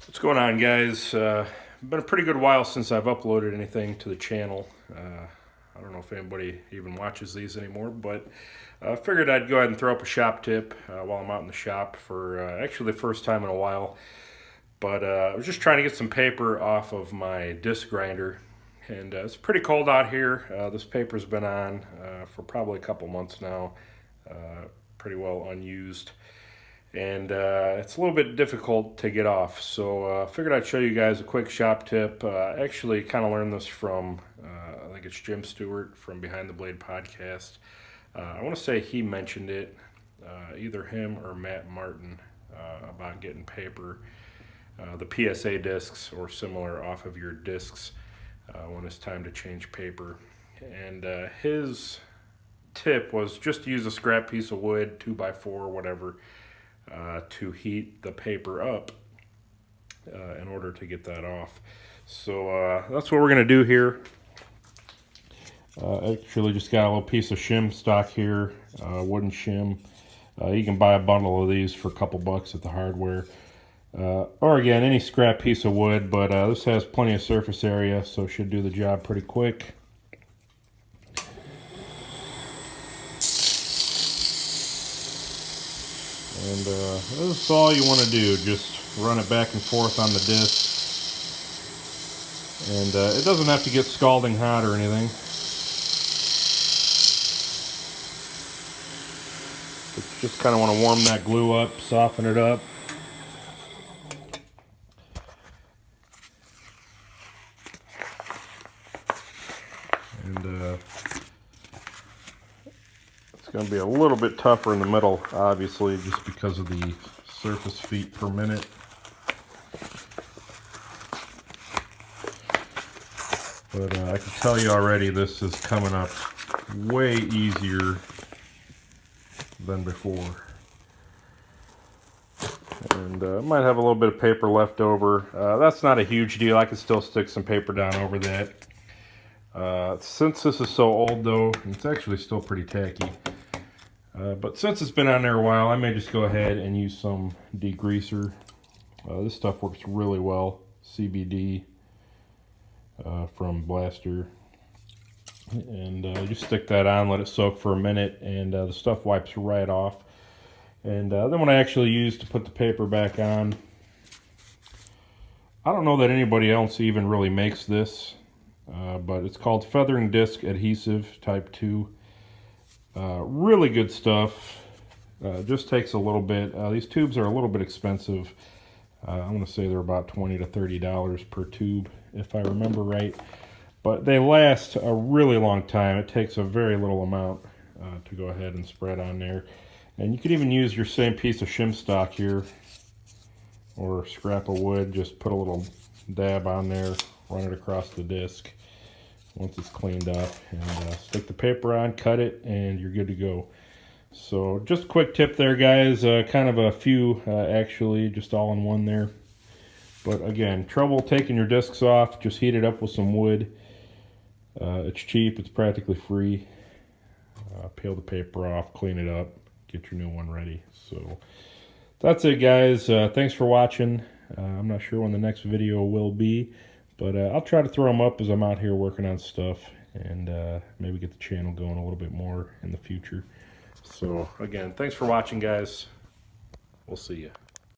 What's going on, guys? Been a pretty good while since I've uploaded anything to the channel. I don't know if anybody even watches these anymore, but I figured I'd go ahead and throw up a shop tip while I'm out in the shop for actually the first time in a while. But I was just trying to get some paper off of my disc grinder, and it's pretty cold out here. This paper's been on for probably a couple months now, pretty well unused. And it's a little bit difficult to get off, so I figured I'd show you guys a quick shop tip. I actually kind of learned this from I think it's Jim Stewart from Behind the Blade podcast. I want to say he mentioned it, either him or Matt Martin, about getting paper, the PSA discs or similar off of your discs when it's time to change paper. And his tip was just to use a scrap piece of wood, 2x4, whatever, to heat the paper up in order to get that off. So that's what we're going to do here. Actually just got a little piece of shim stock here, wooden shim. You can buy a bundle of these for a couple bucks at the hardware. Or again, any scrap piece of wood, but this has plenty of surface area, so should do the job pretty quick. And this is all you want to do, just run it back and forth on the disc. And it doesn't have to get scalding hot or anything. Just kind of want to warm that glue up, soften it up. And it's going to be a little bit tougher in the middle, obviously, just because of the surface feet per minute. But I can tell you already, this is coming up way easier than before. And might have a little bit of paper left over. That's not a huge deal. I can still stick some paper down over that. Since this is so old, though, it's actually still pretty tacky. But since it's been on there a while, I may just go ahead and use some degreaser. This stuff works really well. CBD from Blaster. And just stick that on, let it soak for a minute, and the stuff wipes right off. And then when I actually use to put the paper back on, I don't know that anybody else even really makes this, but it's called Feathering Disc Adhesive Type 2. Really good stuff. Just takes a little bit. These tubes are a little bit expensive. I'm going to say they're about $20 to $30 per tube, if I remember right. But they last a really long time. It takes a very little amount to go ahead and spread on there. And you could even use your same piece of shim stock here, or scrap of wood. Just put a little dab on there, run it across the disc once it's cleaned up, and stick the paper on, cut it, and you're good to go. So just a quick tip there, guys. Kind of a few actually, just all in one there. But again, trouble taking your discs off, just heat it up with some wood. It's cheap, it's practically free. Peel the paper off, clean it up, get your new one ready. So that's it, guys. Thanks for watching. I'm not sure when the next video will be, but I'll try to throw them up as I'm out here working on stuff, and maybe get the channel going a little bit more in the future. So again, thanks for watching, guys. We'll see you.